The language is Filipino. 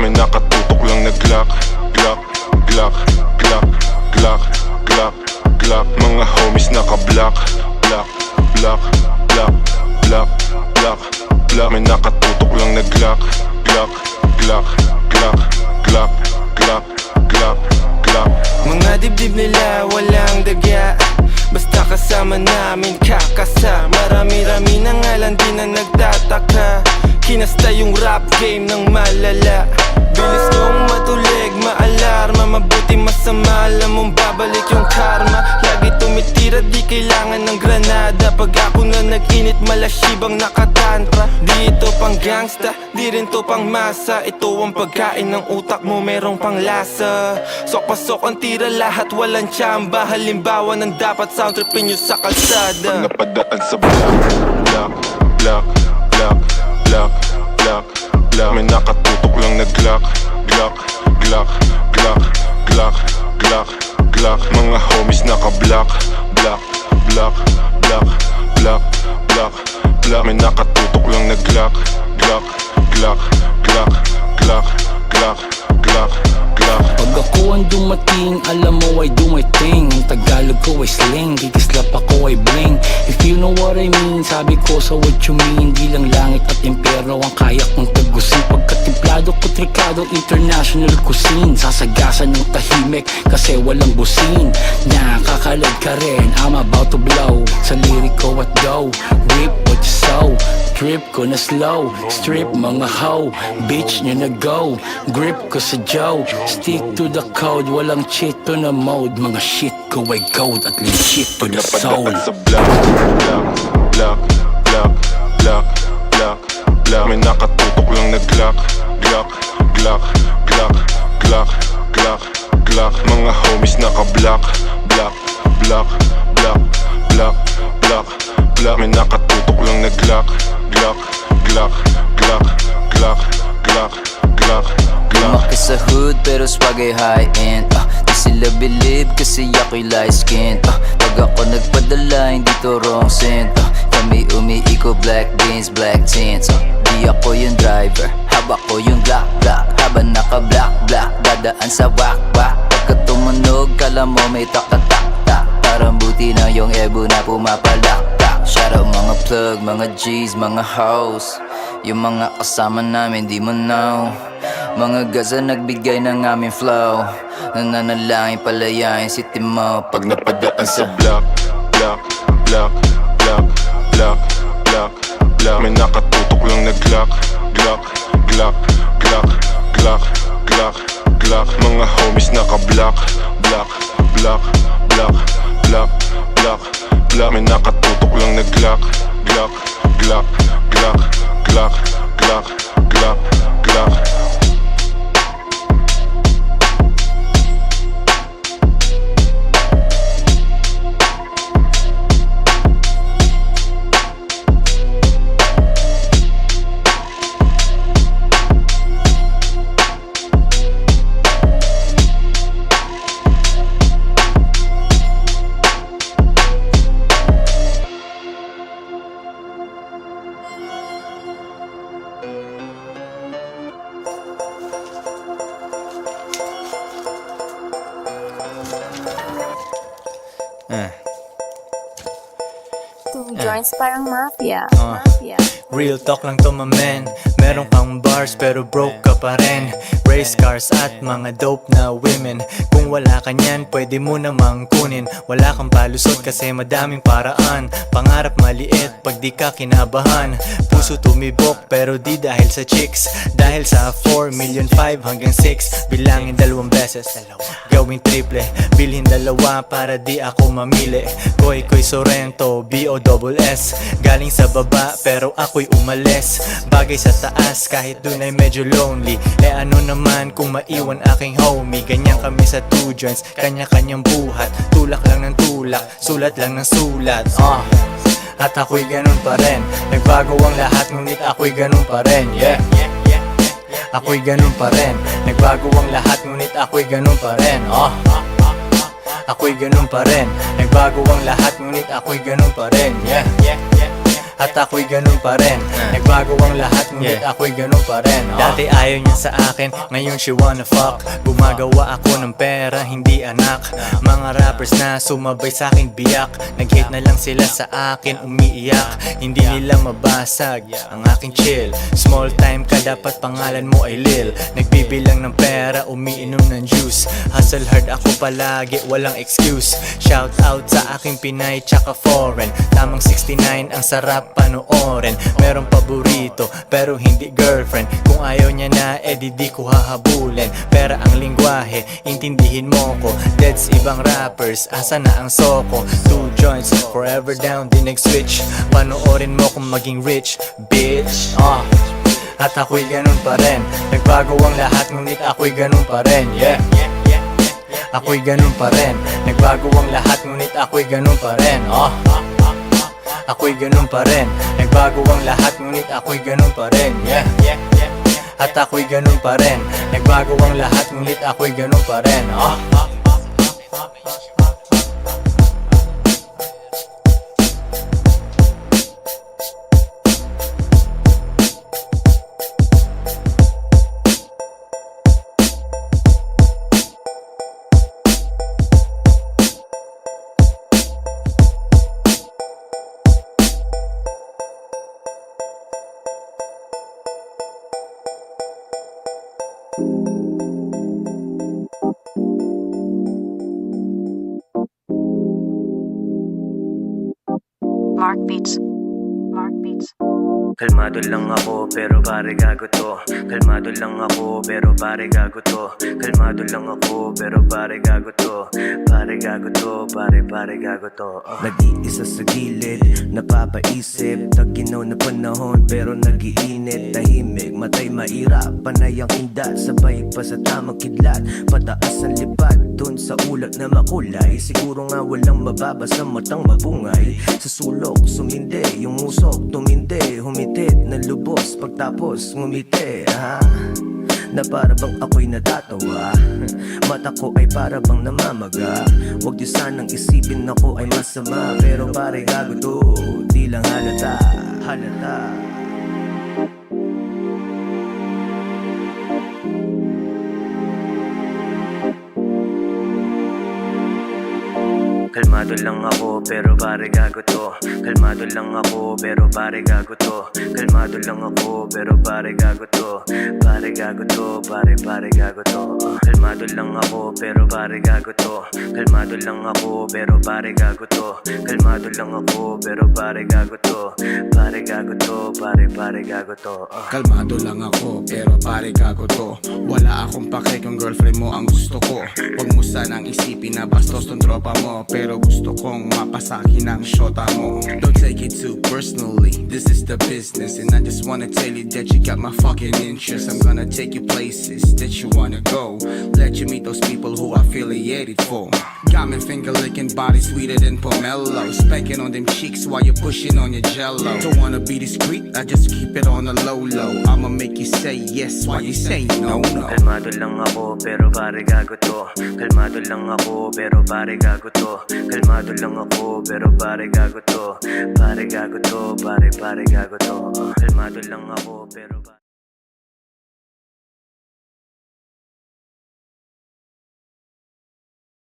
May nakatutok lang na Glock, Glock, Glock, Glock, Glock, Glock, Glock. Mga homies naka-block, block, block, block, block, block, block. May nakatutok lang na Glock, Glock, Glock, Glock, Glock, Glock, Glock, Glock. Mga dibdib nila walang daga, basta kasama namin kakasa. Marami-rami na nga lang di na nagtataka. Kinasta yung rap game ng malala. Bilis kong matulig, maalarma. Mabuti masama, alam mong babalik yung karma. Lagi tumitira, di kailangan ng granada. Pag ako na nag-init, malasibang nakatantra. Di ito pang gangsta, di rin to pang masa. Ito ang pagkain ng utak mo, merong pang lasa. Sok-pasok ang tira, lahat walang tsamba. Halimbawa ng dapat sound tripin nyo sa kalsada. Pag napadaan sa block, block, block, block, block, block, block. May nakatutok lang na Glock, Glock, Glock, Glock, Glock, Glock, Glock. Mga homies naka-block, block, block, block, block, block, block. May nakatutok lang na Glock, Glock, Glock, Glock, Glock, Glock, Glock, Glock. Pag ako ang dumating, alam mo I do my thing. Ang Tagalog ko ay slang, kikislap ako ay bling. If you know what I mean, sabi ko sa what you mean. Di lang langit at impyerno ang kaya kong tagusin. Pagkatimplado ko trikado, international cuisine. Sasagasan ng tahimik kasi walang busin. Nakakalag ka rin, I'm about to blow. Sa lirik ko at go, rip what you sow. Trip ko na slow, strip mga hoe. Bitch nyo na go, grip ko sa Joe. Stick to the code, walang cheat to na mode. Mga shit ko ay gold at legit to the soul. Napadaan sa block, block, block, block, block, block, block. May nakatutok lang na Glock, Glock, Glock, Glock, Glock, Glock, Glock. Mga homies naka-block, block, block, block, block, block, block. May nakatutok lang na Glock, Glock, Glock, Glock, Glock, Glock, Glock, Glock. Lumaki sa hood pero swag ay high-end. Di sila believe kasi ako'y light-skinned. Pag ako nagpadala hindi to wrong scent. Kami umiiko black beans, black tints. Di ako yung driver, haba ko yung black, black. Habang naka-black, black, dadaan sa wak-wak. Pagka tumunog, kala mo may tak-tak-tak. Parang buti na yung ebo na pumapalak-tak. Shout out mga plug, mga G's, mga hoes. Yung mga kasama namin di mo know. Mga gaza nagbigay ng aming flow. Nananalangin palayain si Timo. Pag napadaan sa block, block, block, block, block, block, block. May nakatutok lang na Glock, Glock, Glock, Glock, Glock, Glock, Glock. Mga homies naka-block, block, block, block, block, block, block. May nakatutok lang na Glock, Glock, Glock, Glock, Glock, Glock, Glock, Glock. Two joints parang mafia. Real talk lang to my man. Meron kang bars pero broke ka pa rin. Race cars at mga dope na women. Kung wala ka niyan, pwede mo namang kunin. Wala kang palusot kasi madaming paraan. Pangarap maliit pag di ka kinabahan. Puso tumibok pero di dahil sa chicks. Dahil sa 4 million 5 hanggang 6. Bilangin 2 beses, gawing triple. Bilhin 2 para di ako mamili. Koy Sorrento, B-O-S-S. Galing sa baba pero ako'y umalis. Bagay sa taas kahit dun ay medyo lonely. Ano naman kung maiwan aking homie. Ganyan kami sa two joints, kanya-kanyang buhat. Tulak lang ng tulak, sulat lang ng sulat. At ako'y ganun pa rin. Nagbago ang lahat ngunit ako'y ganun pa rin. Yeah, ako'y ganun pa rin. Nagbago ang lahat ngunit ako'y ganun pa rin. Ako'y ganun pa rin. Nagbago ang lahat ngunit ako'y ganun pa rin. Yeah, at ako'y ganun pa rin. Nagbago ang lahat, ngunit ako'y ganun pa rin. Dati ayaw niya sa akin, ngayon she wanna fuck. Gumagawa ako ng pera, hindi anak. Mga rappers na sumabay sa akin biyak, nag-hate na lang sila sa akin, umiiyak. Hindi nila mabasag ang aking chill. Small time ka, dapat pangalan mo ay Lil. Nagbibilang ng pera, umiinom ng juice. Hustle hard ako palagi, walang excuse. Shout out sa aking Pinay tsaka foreign. Tamang 69, ang sarap panoorin. Merong paborito, pero hindi girlfriend. Kung ayaw niya na, edi di ko hahabulin. Pera ang lingwahe, intindihin mo ko. Deads ibang rappers, asa na ang soko. 2 joints, forever down, di nag-switch. Panoorin mo kung maging rich, bitch. At ako'y ganun pa rin. Nagbago ang lahat, ngunit ako'y ganun pa rin. Yeah, ako'y ganun pa rin. Nagbago ang lahat, ngunit ako'y ganun pa rin. Ako'y ganun pa rin. Nagbago ang lahat, ngunit ako'y ganun pa rin. Yeah, at ako'y ganun pa rin. Nagbago ang lahat, ngunit ako'y ganun pa rin. Mark Beats. Mark Beats. Kalmado lang ako pero pare gago to. Kalmado lang ako pero pare gago to. Kalmado lang ako pero pare gago to. Pare gago to, pare gago to. Nag-iisa sa gilid, napapaisip. Taginaw na panahon pero nag-iinit. Tahimik, matay mairap, panay ang kindat. Sabay pa sa tamang kidlat, pataas ang lipad. Dun sa ulap na makulay, siguro nga walang mababa sa matang mabungay. Sa sulok, sumindi, yung musok tumindi. Humitit na lubos, pagtapos ngumiti, na para bang ako'y natatawa. Mata ko ay para bang namamaga. Huwag niyo sanang isipin ako ay masama. Pero pare gago to, di lang halata. Kalmado lang ako pero pare gago to. Kalmado lang ako pero pare gago to. Kalmado lang ako pero pare gago to. Pare gago to, pare gago to. Kalmado lang ako pero pare gago to. Kalmado lang ako pero pare gago to. Kalmado lang ako pero pare gago to. Pare gago to, pare gago to. Kalmado lang ako pero pare gago to. Wala akong pake kung girlfriend mo ang gusto ko. Huwag mo sanang isipin na bastos tong tropa mo, pero gusto kong mapasakin ang shota mo. Don't take it too personally, this is the business. And I just wanna tell you that you got my fucking interest. I'm gonna take you places that you wanna go. Let you meet those people who are affiliated for. Got me finger licking body sweeter than pomelo. Spanking on them cheeks while you're pushing on your jello. Don't wanna be discreet, I just keep it on the low low. I'ma make you say yes while you say no. Kalmado lang ako pero pare gago to. Kalmado lang ako pero pare gago to. Kalmado lang ako pero pare gago to. Pare gago to, pare gago to. Kalmado lang ako pero